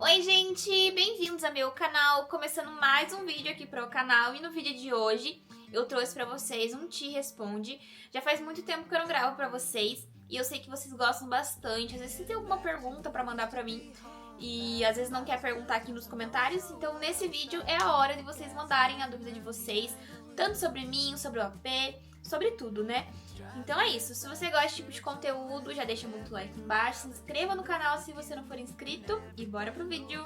Oi gente, bem-vindos ao meu canal, começando mais um vídeo aqui para o canal. E no vídeo de hoje eu trouxe para vocês um Te Responde. Já faz muito tempo que eu não gravo para vocês e eu sei que vocês gostam bastante. Às vezes você tem alguma pergunta para mandar para mim e às vezes não quer perguntar aqui nos comentários. Então nesse vídeo é a hora de vocês mandarem a dúvida de vocês, tanto sobre mim, sobre o AP, sobre tudo, né? Então é isso, se você gosta desse tipo de conteúdo, já deixa muito like embaixo, se inscreva no canal se você não for inscrito e bora pro vídeo!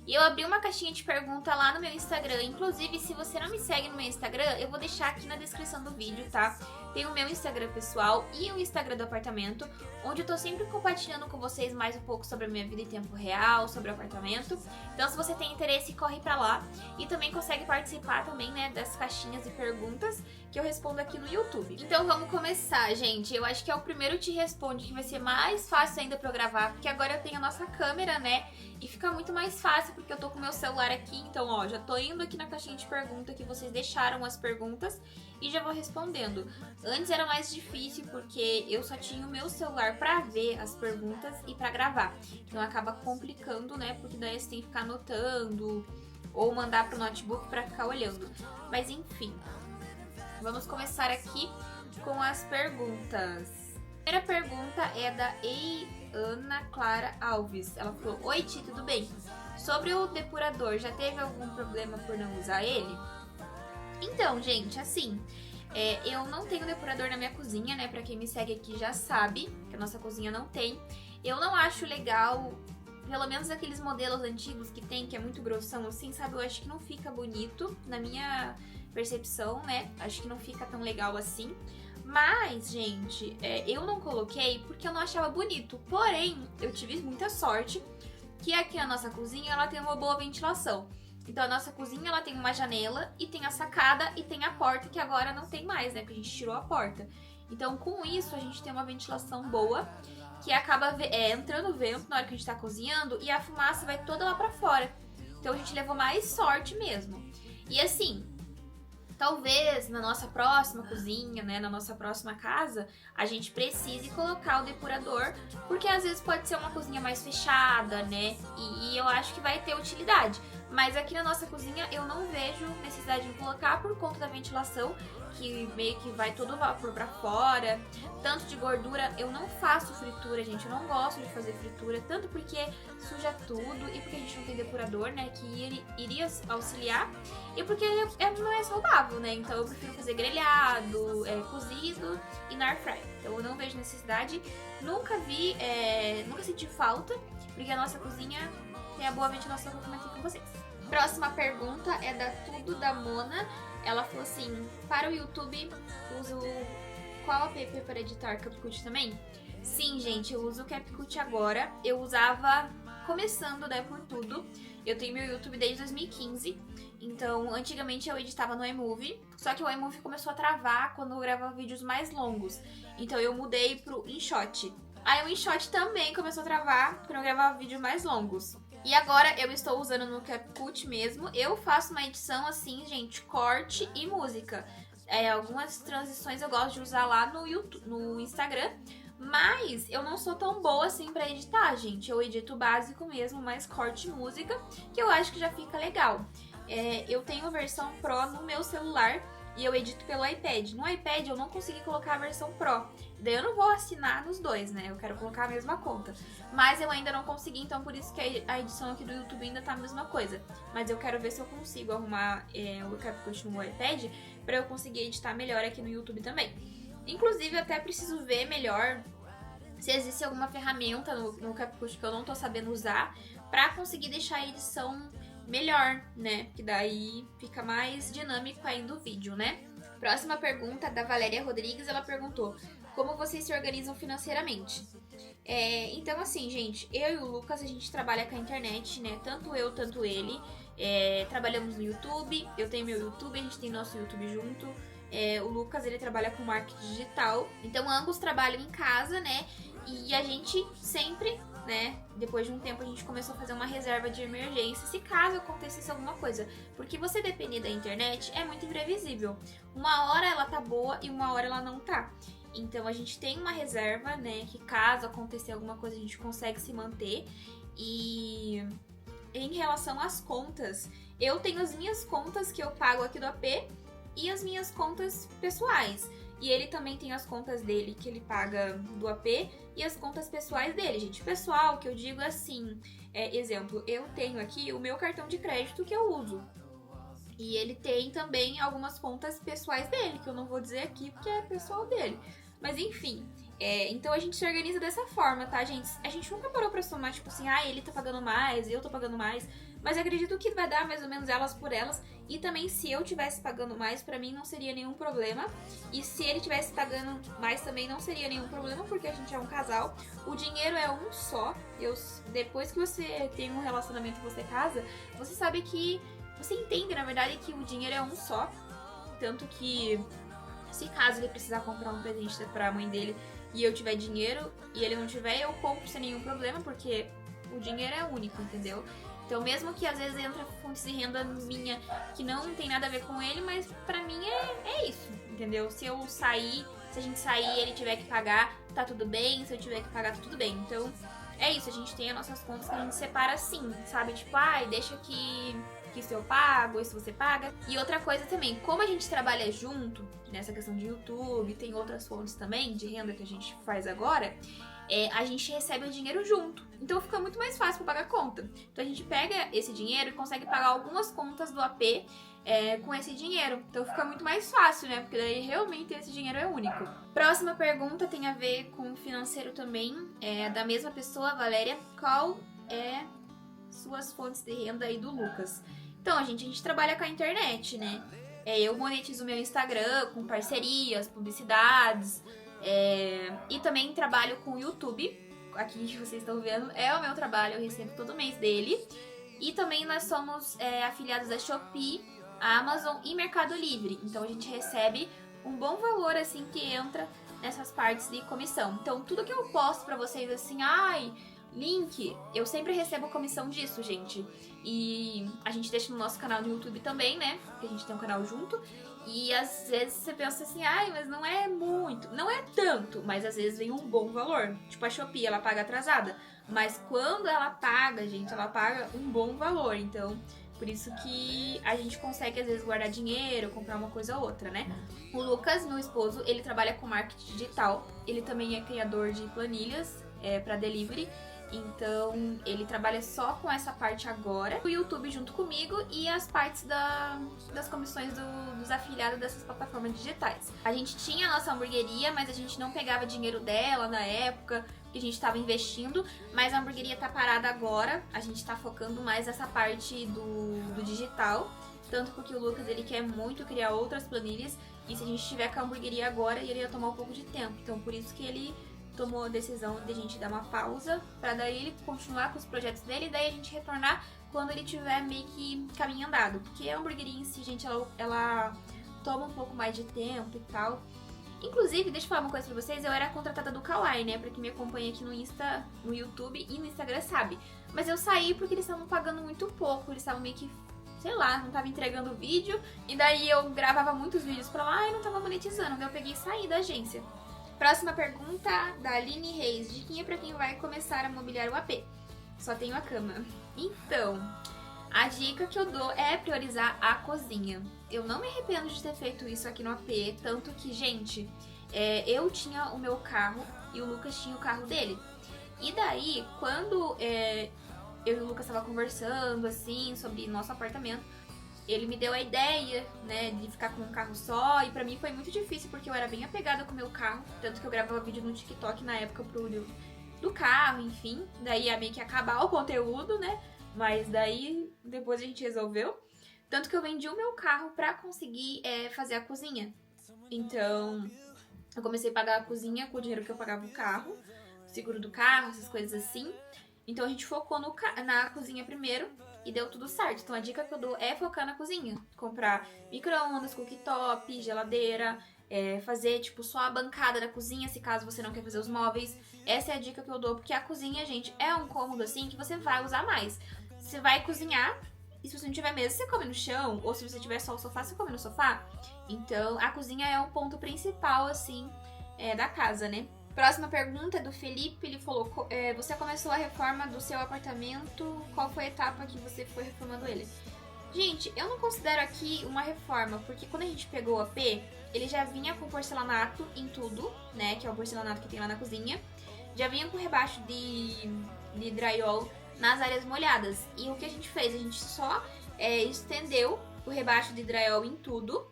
E eu abri uma caixinha de pergunta lá no meu Instagram, inclusive se você não me segue no meu Instagram, eu vou deixar aqui na descrição do vídeo, tá? Tem o meu Instagram pessoal e o Instagram do apartamento, onde eu tô sempre compartilhando com vocês mais um pouco sobre a minha vida em tempo real, sobre o apartamento. Então se você tem interesse, corre pra lá e também consegue participar também, né, das caixinhas de perguntas que eu respondo aqui no YouTube. Então vamos começar, gente. Eu acho que é o primeiro Te Responde que vai ser mais fácil ainda pra eu gravar, porque agora eu tenho a nossa câmera, né? E fica muito mais fácil porque eu tô com o meu celular aqui, então ó, já tô indo aqui na caixinha de pergunta que vocês deixaram as perguntas e já vou respondendo. Antes era mais difícil porque eu só tinha o meu celular pra ver as perguntas e pra gravar. Então acaba complicando, né? Porque daí você tem que ficar anotando ou mandar pro notebook pra ficar olhando. Mas enfim, vamos começar aqui com as perguntas. A primeira pergunta é da Ana Clara Alves. Ela falou: oi Ti, tudo bem? Sobre o depurador, já teve algum problema por não usar ele? Então, gente, assim, eu não tenho depurador na minha cozinha, né? Pra quem me segue aqui já sabe que a nossa cozinha não tem. Eu não acho legal, pelo menos aqueles modelos antigos que tem, que é muito grossão assim, sabe? Eu acho que não fica bonito, na minha percepção, né? Acho que não fica tão legal assim. Mas, gente, eu não coloquei porque eu não achava bonito. Porém, eu tive muita sorte que aqui a nossa cozinha, ela tem uma boa ventilação. Então a nossa cozinha, ela tem uma janela e tem a sacada e tem a porta, que agora não tem mais, né? Porque a gente tirou a porta. Então com isso a gente tem uma ventilação boa, que acaba entrando vento na hora que a gente tá cozinhando e a fumaça vai toda lá pra fora. Então a gente levou mais sorte mesmo. E assim, talvez na nossa próxima cozinha, né, na nossa próxima casa, a gente precise colocar o depurador, porque às vezes pode ser uma cozinha mais fechada, né, e eu acho que vai ter utilidade. Mas aqui na nossa cozinha eu não vejo necessidade de colocar por conta da ventilação, que meio que vai todo o vapor pra fora. Tanto de gordura, eu não faço fritura, gente, eu não gosto de fazer fritura, tanto porque suja tudo e porque a gente não tem depurador, né, que iria auxiliar, e porque não é saudável, né, então eu prefiro fazer grelhado, cozido e na air fry. Então eu não vejo necessidade, nunca senti falta, porque a nossa cozinha tem a boa ventilação que eu comentei com vocês. Próxima pergunta é da Tudo da Mona. Ela falou assim: para o YouTube, uso qual app para editar? CapCut também? Sim, gente, eu uso o CapCut agora. Eu usava começando, né, por tudo. Eu tenho meu YouTube desde 2015. Então, antigamente eu editava no iMovie. Só que o iMovie começou a travar quando eu gravava vídeos mais longos. Então eu mudei pro InShot. Aí o InShot também começou a travar quando eu gravava vídeos mais longos. E agora eu estou usando no CapCut mesmo. Eu faço uma edição assim, gente, corte e música. Algumas transições eu gosto de usar lá no YouTube, no Instagram. Mas eu não sou tão boa assim pra editar, gente. Eu edito o básico mesmo, mais corte e música, que eu acho que já fica legal. Eu tenho a versão Pro no meu celular e eu edito pelo iPad. No iPad eu não consegui colocar a versão Pro. Daí eu não vou assinar nos dois, né? Eu quero colocar a mesma conta. Mas eu ainda não consegui, então por isso que a edição aqui do YouTube ainda tá a mesma coisa. Mas eu quero ver se eu consigo arrumar o CapCut no iPad pra eu conseguir editar melhor aqui no YouTube também. Inclusive eu até preciso ver melhor se existe alguma ferramenta no CapCut que eu não tô sabendo usar pra conseguir deixar a edição melhor, né? Que daí fica mais dinâmico ainda o vídeo, né? Próxima pergunta da Valéria Rodrigues, ela perguntou: como vocês se organizam financeiramente? Então assim, gente, eu e o Lucas, a gente trabalha com a internet, né? Tanto eu, tanto ele. Trabalhamos no YouTube, eu tenho meu YouTube, a gente tem nosso YouTube junto. O Lucas, ele trabalha com marketing digital. Então ambos trabalham em casa, né? E a gente sempre, né, depois de um tempo a gente começou a fazer uma reserva de emergência se caso acontecesse alguma coisa. Porque você depender da internet é muito imprevisível. Uma hora ela tá boa e uma hora ela não tá. Então a gente tem uma reserva, né, que caso acontecer alguma coisa a gente consegue se manter. E em relação às contas, eu tenho as minhas contas que eu pago aqui do AP e as minhas contas pessoais. E ele também tem as contas dele que ele paga do AP e as contas pessoais dele, gente. Pessoal, que eu digo assim, exemplo, eu tenho aqui o meu cartão de crédito que eu uso. E ele tem também algumas contas pessoais dele, que eu não vou dizer aqui porque é pessoal dele. Mas enfim, então a gente se organiza dessa forma, tá, gente? A gente nunca parou pra somar, tipo assim, ele tá pagando mais, eu tô pagando mais. Mas acredito que vai dar mais ou menos elas por elas. E também, se eu tivesse pagando mais, pra mim não seria nenhum problema. E se ele tivesse pagando mais também não seria nenhum problema, porque a gente é um casal. O dinheiro é um só. Depois que você tem um relacionamento e você casa, você sabe que... Você entende, na verdade, que o dinheiro é um só. Tanto que, se caso ele precisar comprar um presente pra mãe dele e eu tiver dinheiro e ele não tiver, eu compro sem nenhum problema, porque o dinheiro é único, entendeu? Então, mesmo que às vezes entra fontes de renda minha que não tem nada a ver com ele, mas pra mim é isso, entendeu? Se eu sair, se a gente sair e ele tiver que pagar, tá tudo bem. Se eu tiver que pagar, tá tudo bem. Então, é isso. A gente tem as nossas contas que a gente separa assim, sabe? Tipo, deixa que isso eu pago, isso você paga. E outra coisa também, como a gente trabalha junto, nessa questão de YouTube, tem outras fontes também de renda que a gente faz agora, a gente recebe o dinheiro junto. Então fica muito mais fácil para pagar a conta. Então a gente pega esse dinheiro e consegue pagar algumas contas do AP com esse dinheiro. Então fica muito mais fácil, né? Porque daí realmente esse dinheiro é único. Próxima pergunta tem a ver com o financeiro também. Da mesma pessoa, Valéria. Qual é suas fontes de renda aí do Lucas? Então, gente, a gente trabalha com a internet, né? Eu monetizo meu Instagram com parcerias, publicidades. E também trabalho com o YouTube. Aqui que vocês estão vendo é o meu trabalho, eu recebo todo mês dele. E também nós somos afiliados da Shopee, Amazon e Mercado Livre. Então a gente recebe um bom valor assim que entra nessas partes de comissão. Então tudo que eu posto pra vocês assim, link, eu sempre recebo comissão disso, gente. E a gente deixa no nosso canal no YouTube também, né? Porque a gente tem um canal junto. E às vezes você pensa assim, mas não é muito. Não é tanto, mas às vezes vem um bom valor. Tipo a Shopee, ela paga atrasada. Mas quando ela paga, gente, ela paga um bom valor. Então, por isso que a gente consegue às vezes guardar dinheiro, comprar uma coisa ou outra, né? O Lucas, meu esposo, ele trabalha com marketing digital. Ele também é criador de planilhas para delivery. Então, ele trabalha só com essa parte agora. O YouTube junto comigo e as partes das comissões dos afiliados dessas plataformas digitais. A gente tinha a nossa hamburgueria, mas a gente não pegava dinheiro dela na época que a gente estava investindo. Mas a hamburgueria tá parada agora. A gente tá focando mais nessa parte do digital. Tanto porque o Lucas, ele quer muito criar outras planilhas. E se a gente tiver com a hamburgueria agora, ele ia tomar um pouco de tempo. Então, por isso que ele tomou a decisão de a gente dar uma pausa pra daí ele continuar com os projetos dele e daí a gente retornar quando ele tiver meio que caminho andado. Porque a hamburgueria em si, gente, ela toma um pouco mais de tempo e tal. Inclusive, deixa eu falar uma coisa pra vocês, eu era contratada do Kawaii, né? Pra quem me acompanha aqui no YouTube e no Instagram sabe. Mas eu saí porque eles estavam pagando muito pouco, eles estavam meio que, sei lá, não tava entregando vídeo. E daí eu gravava muitos vídeos pra lá e não tava monetizando, daí eu peguei e saí da agência. Próxima pergunta, da Aline Reis. Diquinha pra quem vai começar a mobiliar o AP. Só tenho a cama. Então, a dica que eu dou é priorizar a cozinha. Eu não me arrependo de ter feito isso aqui no AP. Tanto que, gente, eu tinha o meu carro e o Lucas tinha o carro dele. E daí, quando eu e o Lucas tava conversando, assim, sobre nosso apartamento, ele me deu a ideia, né, de ficar com um carro só, e pra mim foi muito difícil, porque eu era bem apegada com o meu carro, tanto que eu gravava vídeo no TikTok na época do carro, enfim, daí ia meio que acabar o conteúdo, né, mas daí depois a gente resolveu, tanto que eu vendi o meu carro pra conseguir fazer a cozinha. Então, eu comecei a pagar a cozinha com o dinheiro que eu pagava o carro, seguro do carro, essas coisas assim. Então a gente focou na cozinha primeiro e deu tudo certo. Então a dica que eu dou é focar na cozinha. Comprar micro-ondas, cooktop, geladeira, fazer tipo só a bancada da cozinha, se caso você não quer fazer os móveis. Essa é a dica que eu dou, porque a cozinha, gente, é um cômodo assim que você vai usar mais. Você vai cozinhar e se você não tiver mesa, você come no chão, ou se você tiver só o sofá, você come no sofá. Então a cozinha é um ponto principal assim da casa, né? Próxima pergunta é do Felipe, ele falou, você começou a reforma do seu apartamento, qual foi a etapa que você foi reformando ele? Gente, eu não considero aqui uma reforma, porque quando a gente pegou o AP, ele já vinha com porcelanato em tudo, né, que é o porcelanato que tem lá na cozinha, já vinha com rebaixo de drywall nas áreas molhadas, e o que a gente fez? A gente só estendeu o rebaixo de drywall em tudo,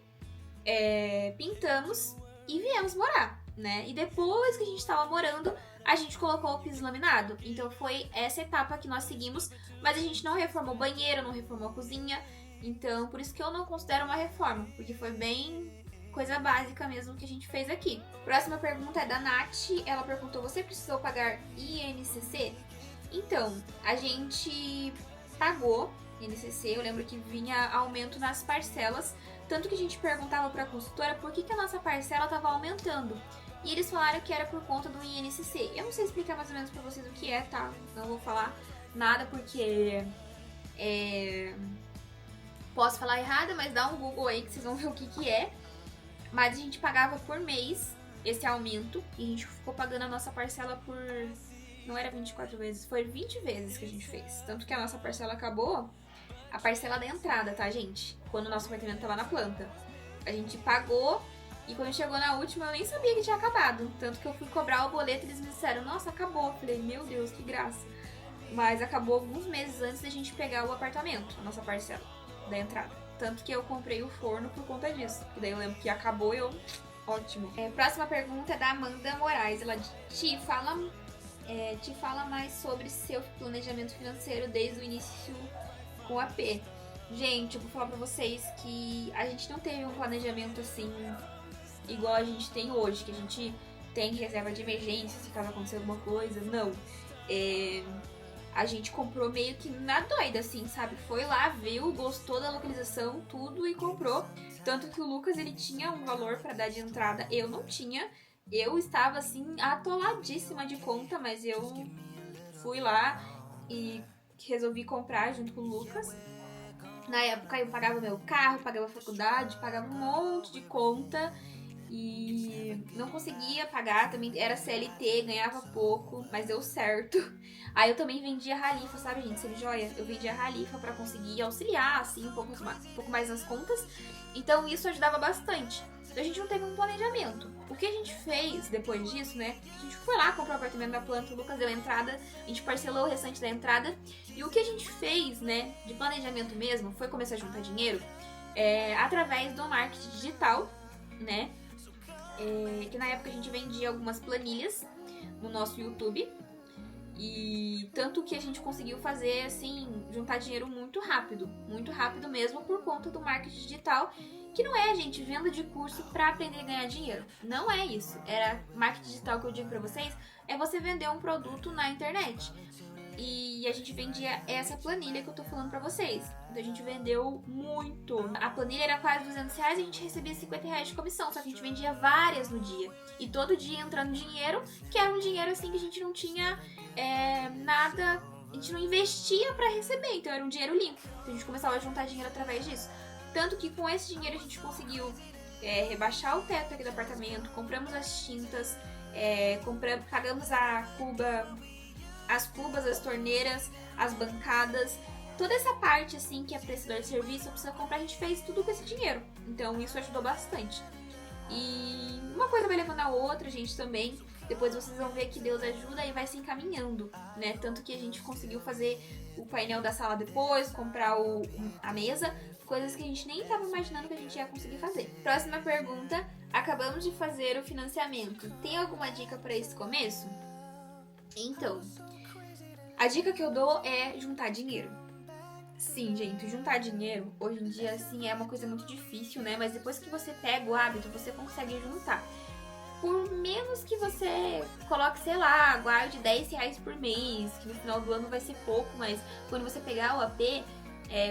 pintamos e viemos morar, né? E depois que a gente estava morando, a gente colocou o piso laminado. Então foi essa etapa que nós seguimos, mas a gente não reformou o banheiro, não reformou a cozinha. Então por isso que eu não considero uma reforma, porque foi bem coisa básica mesmo que a gente fez aqui. Próxima pergunta é da Nath. Ela perguntou, você precisou pagar INCC? Então, a gente pagou INCC, eu lembro que vinha aumento nas parcelas, tanto que a gente perguntava para a consultora por que a nossa parcela estava aumentando. E eles falaram que era por conta do INCC. Eu não sei explicar mais ou menos para vocês o que é, tá? Não vou falar nada porque posso falar errado, mas dá um Google aí que vocês vão ver o que é. Mas a gente pagava por mês esse aumento e a gente ficou pagando a nossa parcela por... Não era 24 vezes, foi 20 vezes que a gente fez. Tanto que a nossa parcela acabou, a parcela da entrada, tá, gente? Quando o nosso apartamento tava na planta. A gente pagou e quando chegou na última eu nem sabia que tinha acabado. Tanto que eu fui cobrar o boleto e eles me disseram, nossa, acabou. Eu falei, meu Deus, que graça. Mas acabou alguns meses antes da gente pegar o apartamento, a nossa parcela da entrada. Tanto que eu comprei o forno por conta disso. E daí eu lembro que acabou e eu... Ótimo. Próxima pergunta é da Amanda Moraes. Ela te fala mais sobre seu planejamento financeiro desde o início com a AP. Gente, eu vou falar pra vocês que a gente não teve um planejamento assim igual a gente tem hoje, que a gente tem reserva de emergência se caso acontecer alguma coisa. Não. A gente comprou meio que na doida, assim, sabe? Foi lá, viu, gostou da localização, tudo e comprou. Tanto que o Lucas, ele tinha um valor pra dar de entrada, eu não tinha. Eu estava, assim, atoladíssima de conta, mas eu fui lá e resolvi comprar junto com o Lucas. Na época eu pagava meu carro, pagava a faculdade, pagava um monte de conta e não conseguia pagar, também era CLT, ganhava pouco, mas deu certo. Aí eu também vendia ralifa, sabe, gente, semi-joia? Eu vendia ralifa pra conseguir auxiliar, assim, um pouco mais nas contas. Então isso ajudava bastante. A gente não teve um planejamento. O que a gente fez depois disso, né? A gente foi lá, comprou o apartamento da planta, o Lucas deu a entrada, a gente parcelou o restante da entrada. E o que a gente fez, né, de planejamento mesmo, foi começar a juntar dinheiro através do marketing digital, né? Que na época a gente vendia algumas planilhas no nosso YouTube. E tanto que a gente conseguiu fazer, assim, juntar dinheiro muito rápido mesmo por conta do marketing digital, que não é, gente, venda de curso pra aprender a ganhar dinheiro. Não é isso. Era marketing digital que eu digo pra vocês, é você vender um produto na internet. E a gente vendia essa planilha que eu tô falando pra vocês. Então a gente vendeu muito. A planilha era quase R$200 e a gente recebia R$50 de comissão. Só que a gente vendia várias no dia. E todo dia entrando dinheiro, que era um dinheiro assim que a gente não tinha nada, a gente não investia pra receber. Então era um dinheiro limpo. Então a gente começava a juntar dinheiro através disso. Tanto que com esse dinheiro a gente conseguiu rebaixar o teto aqui do apartamento. Compramos as tintas, pagamos as cubas, as torneiras, as bancadas, toda essa parte assim que é prestador de serviço precisa comprar, a gente fez tudo com esse dinheiro. Então isso ajudou bastante. E uma coisa vai levando a outra, gente, também. Depois vocês vão ver que Deus ajuda e vai se encaminhando, né? Tanto que a gente conseguiu fazer o painel da sala depois, comprar a mesa, coisas que a gente nem estava imaginando que a gente ia conseguir fazer. Próxima pergunta. Acabamos de fazer o financiamento. Tem alguma dica para esse começo? Então, a dica que eu dou é juntar dinheiro. Sim, gente, juntar dinheiro hoje em dia, assim, é uma coisa muito difícil, né? Mas depois que você pega o hábito, você consegue juntar. Por menos que você coloque, sei lá, guarde R$10 por mês, que no final do ano vai ser pouco, mas quando você pegar o AP,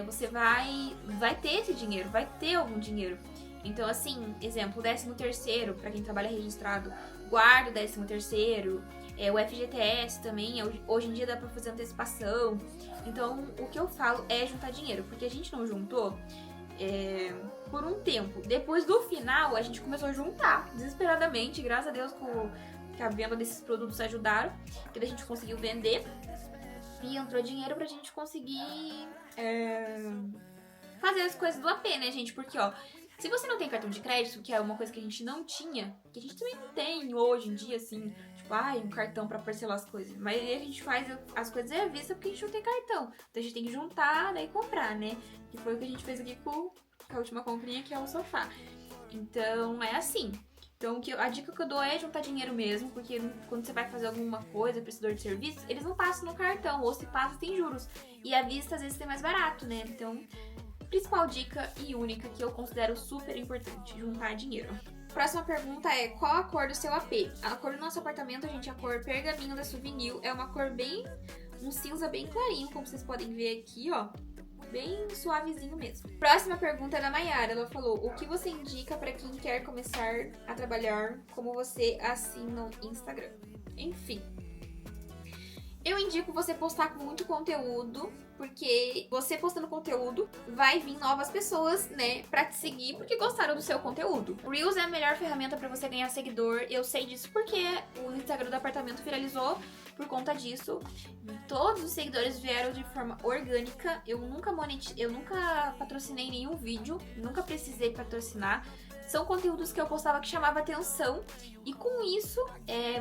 você vai ter esse dinheiro, vai ter algum dinheiro. Então, assim, exemplo, 13º, para quem trabalha registrado, guarda o 13º, o FGTS também, hoje em dia dá pra fazer antecipação. Então, o que eu falo é juntar dinheiro, porque a gente não juntou por um tempo. Depois do final, a gente começou a juntar, desesperadamente, graças a Deus, com que a venda desses produtos ajudaram, que a gente conseguiu vender. E entrou dinheiro pra gente conseguir fazer as coisas do AP, né, gente? Porque, ó, se você não tem cartão de crédito, que é uma coisa que a gente não tinha, que a gente também não tem hoje em dia, assim, tipo, um cartão pra parcelar as coisas. Mas aí a gente faz as coisas à vista porque a gente não tem cartão. Então a gente tem que juntar, daí comprar, né? Que foi o que a gente fez aqui com a última comprinha, que é o sofá. Então, é assim. Então, a dica que eu dou é juntar dinheiro mesmo, porque quando você vai fazer alguma coisa, prestador de serviço, eles não passam no cartão, ou se passa, tem juros. E à vista, às vezes, tem mais barato, né? Então, principal dica e única que eu considero super importante, juntar dinheiro. Próxima pergunta é, qual a cor do seu AP? A cor do nosso apartamento, gente, a cor pergaminho da Souvenir, é uma cor bem, um cinza bem clarinho, como vocês podem ver aqui, ó. Bem suavezinho mesmo. Próxima pergunta é da Mayara. Ela falou, o que você indica para quem quer começar a trabalhar como você assim no Instagram? Enfim, eu indico você postar muito conteúdo, porque você postando conteúdo vai vir novas pessoas, né, pra te seguir, porque gostaram do seu conteúdo. Reels é a melhor ferramenta pra você ganhar seguidor, eu sei disso porque o Instagram do apartamento viralizou por conta disso. Todos os seguidores vieram de forma orgânica, eu nunca patrocinei nenhum vídeo, nunca precisei patrocinar. São conteúdos que eu postava que chamava atenção e com isso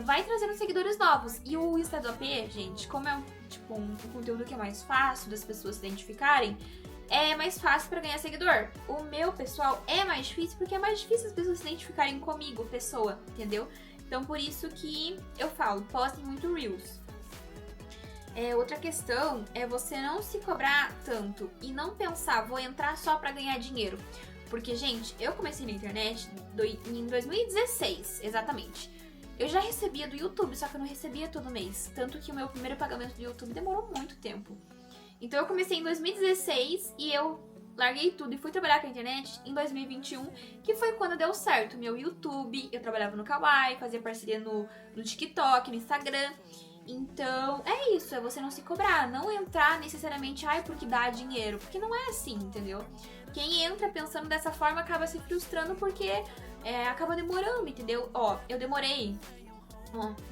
vai trazendo seguidores novos. E o Insta do AP, gente, como é um conteúdo que é mais fácil das pessoas se identificarem, é mais fácil pra ganhar seguidor. O meu, pessoal, é mais difícil porque é mais difícil as pessoas se identificarem comigo, pessoa, entendeu? Então por isso que eu falo, postem muito Reels. Outra questão é você não se cobrar tanto e não pensar, vou entrar só pra ganhar dinheiro. Porque, gente, eu comecei na internet em 2016, exatamente. Eu já recebia do YouTube, só que eu não recebia todo mês. Tanto que o meu primeiro pagamento do YouTube demorou muito tempo. Então eu comecei em 2016 e eu larguei tudo e fui trabalhar com a internet em 2021, que foi quando deu certo. Meu YouTube, eu trabalhava no Kawaii, fazia parceria no TikTok, no Instagram. Então, é isso, é você não se cobrar, não entrar necessariamente, porque dá dinheiro, porque não é assim, entendeu? Quem entra pensando dessa forma acaba se frustrando porque acaba demorando, entendeu? Ó, eu demorei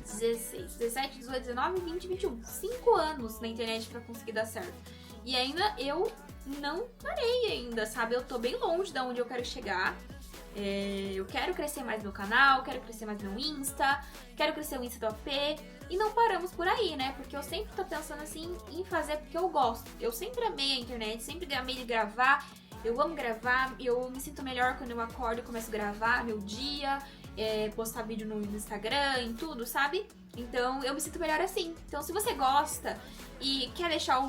16, 17, 18, 19, 20, 21, 5 anos na internet pra conseguir dar certo. E ainda eu não parei ainda, sabe? Eu tô bem longe de onde eu quero chegar. Eu quero crescer mais meu canal, quero crescer mais meu Insta, quero crescer o Insta do AP. E não paramos por aí, né? Porque eu sempre tô pensando assim em fazer porque eu gosto. Eu sempre amei a internet, sempre amei de gravar. Eu amo gravar, eu me sinto melhor quando eu acordo e começo a gravar meu dia, postar vídeo no Instagram, em tudo, sabe? Então eu me sinto melhor assim. Então se você gosta e quer deixar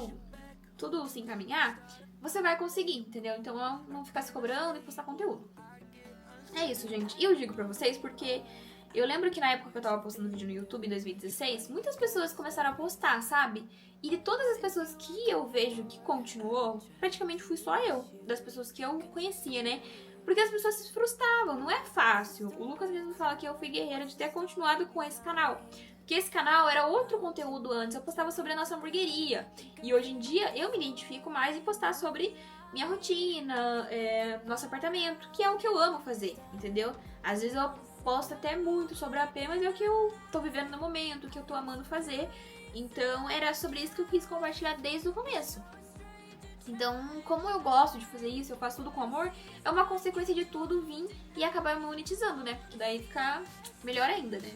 tudo se encaminhar, você vai conseguir, entendeu? Então não ficar se cobrando e postar conteúdo. É isso, gente. E eu digo pra vocês porque eu lembro que na época que eu tava postando vídeo no YouTube, em 2016, muitas pessoas começaram a postar, sabe? E de todas as pessoas que eu vejo que continuou, praticamente fui só eu, das pessoas que eu conhecia, né? Porque as pessoas se frustravam, não é fácil. O Lucas mesmo fala que eu fui guerreira de ter continuado com esse canal. Porque esse canal era outro conteúdo antes, eu postava sobre a nossa hamburgueria. E hoje em dia eu me identifico mais em postar sobre minha rotina, nosso apartamento, que é o que eu amo fazer, entendeu? Às vezes eu posto até muito sobre a AP, mas é o que eu tô vivendo no momento, o que eu tô amando fazer. Então era sobre isso que eu quis compartilhar desde o começo. Então, como eu gosto de fazer isso, eu faço tudo com amor, é uma consequência de tudo vir e acabar monetizando, né? Porque daí fica melhor ainda, né?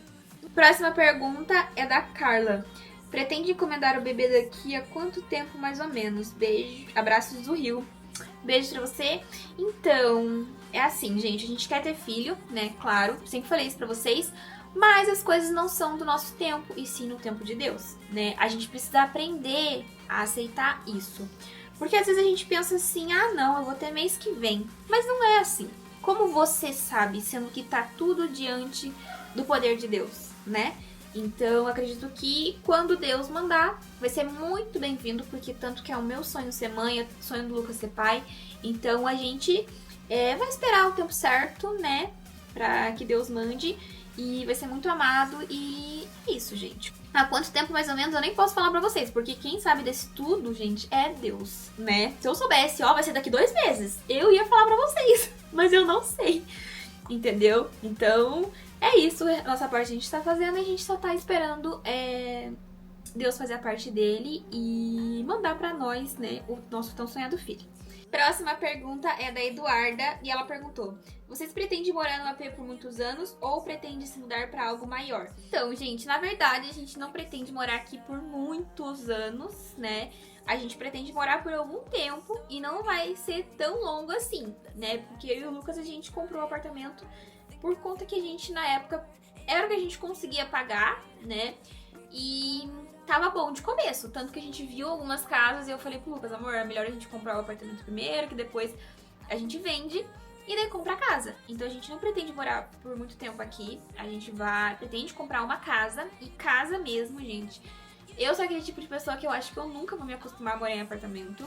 Próxima pergunta é da Carla. Pretende encomendar o bebê daqui a quanto tempo, mais ou menos? Beijo, abraços do Rio. Beijo pra você. Então, é assim, gente, a gente quer ter filho, né? Claro, sempre falei isso pra vocês. Mas as coisas não são do nosso tempo, e sim no tempo de Deus, né? A gente precisa aprender a aceitar isso. Porque às vezes a gente pensa assim, não, eu vou ter mês que vem. Mas não é assim. Como você sabe, sendo que tá tudo diante do poder de Deus, né? Então, acredito que quando Deus mandar, vai ser muito bem-vindo, porque tanto que é o meu sonho ser mãe, é o sonho do Lucas ser pai. Então, a gente vai esperar o tempo certo, né? Pra que Deus mande. E vai ser muito amado e é isso, gente. Há quanto tempo, mais ou menos, eu nem posso falar pra vocês, porque quem sabe desse tudo, gente, é Deus, né? Se eu soubesse, vai ser daqui 2 meses, eu ia falar pra vocês, mas eu não sei, entendeu? Então, é isso, nossa parte a gente tá fazendo e a gente só tá esperando Deus fazer a parte dele e mandar pra nós, né, o nosso tão sonhado filho. Próxima pergunta é da Eduarda e ela perguntou: vocês pretendem morar no AP por muitos anos ou pretende se mudar pra algo maior? Então, gente, na verdade a gente não pretende morar aqui por muitos anos, né? A gente pretende morar por algum tempo e não vai ser tão longo assim, né? Porque eu e o Lucas a gente comprou um apartamento por conta que a gente na época era o que a gente conseguia pagar, né? E tava bom de começo, tanto que a gente viu algumas casas e eu falei pro Lucas: amor, é melhor a gente comprar o apartamento primeiro, que depois a gente vende e daí compra a casa. Então a gente não pretende morar por muito tempo aqui, a gente pretende comprar uma casa, e casa mesmo, gente. Eu sou aquele tipo de pessoa que eu acho que eu nunca vou me acostumar a morar em apartamento.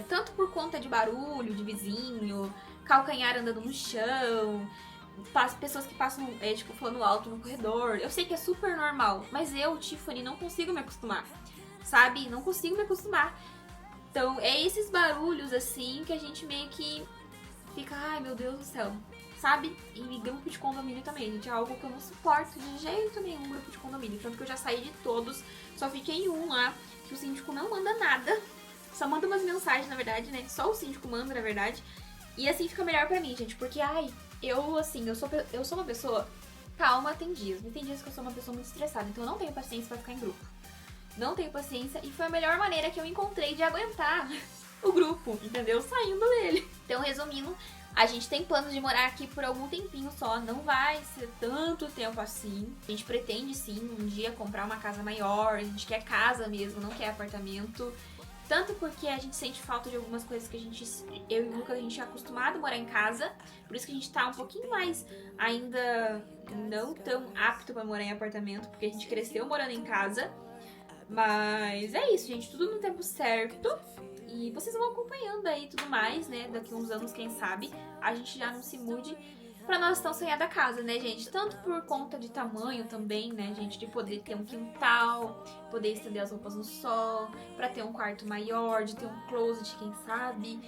Tanto por conta de barulho, de vizinho, calcanhar andando no chão, pessoas que passam, tipo, falando alto no corredor. Eu sei que é super normal, mas eu, Tiffany, não consigo me acostumar, sabe? Não consigo me acostumar. Então, é esses barulhos, assim, que a gente meio que fica, ai, meu Deus do céu, sabe? E grupo de condomínio também, gente, é algo que eu não suporto de jeito nenhum, grupo de condomínio. Tanto que eu já saí de todos, só fiquei em um lá, que o síndico não manda nada, só manda umas mensagens, na verdade, né? Só o síndico manda, na verdade. E assim fica melhor pra mim, gente, porque, ai, eu sou uma pessoa calma, tem dias que eu sou uma pessoa muito estressada, então eu não tenho paciência pra ficar em grupo. Não tenho paciência, e foi a melhor maneira que eu encontrei de aguentar o grupo, entendeu? Saindo dele. Então, resumindo, a gente tem planos de morar aqui por algum tempinho só, não vai ser tanto tempo assim. A gente pretende sim um dia comprar uma casa maior, a gente quer casa mesmo, não quer apartamento. Tanto porque a gente sente falta de algumas coisas que eu e o Lucas, a gente é acostumado a morar em casa. Por isso que a gente tá um pouquinho mais ainda não tão apto pra morar em apartamento, porque a gente cresceu morando em casa. Mas é isso, gente, tudo no tempo certo. E vocês vão acompanhando aí tudo mais, né? Daqui uns anos, quem sabe, a gente já não se mude pra nossa tão sonhada casa, né, gente? Tanto por conta de tamanho também, né, gente? De poder ter um quintal, poder estender as roupas no sol, pra ter um quarto maior, de ter um closet, quem sabe,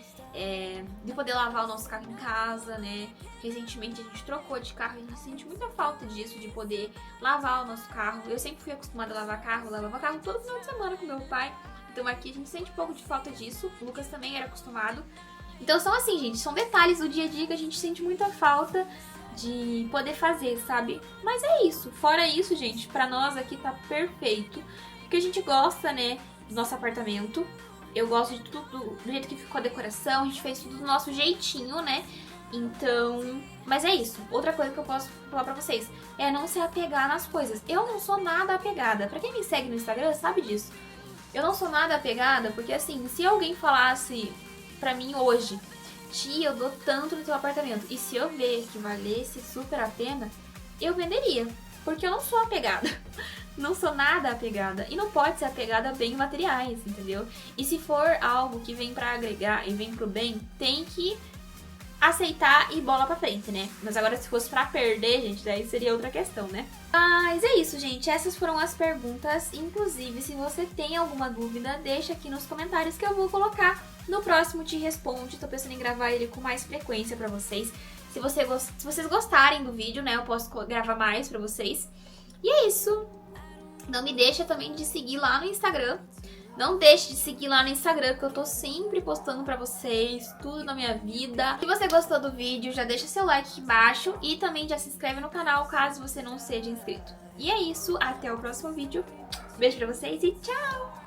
de poder lavar o nosso carro em casa, né? Recentemente a gente trocou de carro e a gente sente muita falta disso, de poder lavar o nosso carro. Eu sempre fui acostumada a lavar carro, eu lavava carro todo final de semana com meu pai. Então aqui a gente sente um pouco de falta disso. O Lucas também era acostumado. Então são assim, gente, são detalhes do dia a dia que a gente sente muita falta de poder fazer, sabe? Mas é isso. Fora isso, gente, pra nós aqui tá perfeito. Porque a gente gosta, né, do nosso apartamento. Eu gosto de tudo do jeito que ficou a decoração. A gente fez tudo do nosso jeitinho, né? Então... Mas é isso. Outra coisa que eu posso falar pra vocês é não se apegar nas coisas. Eu não sou nada apegada. Pra quem me segue no Instagram sabe disso. Eu não sou nada apegada porque, assim, se alguém falasse pra mim hoje: tia, eu dou tanto no teu apartamento, e se eu ver que valesse super a pena, eu venderia. Porque eu não sou apegada. Não sou nada apegada. E não pode ser apegada a bens materiais, entendeu? E se for algo que vem pra agregar e vem pro bem, tem que aceitar e bola pra frente, né? Mas agora se fosse pra perder, gente, daí seria outra questão, né? Mas é isso, gente. Essas foram as perguntas. Inclusive, se você tem alguma dúvida, deixa aqui nos comentários que eu vou colocar no próximo Te Responde. Tô pensando em gravar ele com mais frequência pra vocês. Se vocês gostarem do vídeo, né, eu posso gravar mais pra vocês. E é isso. Não me deixa também de seguir lá no Instagram. Não deixe de seguir lá no Instagram, que eu tô sempre postando pra vocês tudo da minha vida. Se você gostou do vídeo, já deixa seu like aqui embaixo e também já se inscreve no canal caso você não seja inscrito. E é isso, até o próximo vídeo. Beijo pra vocês e tchau!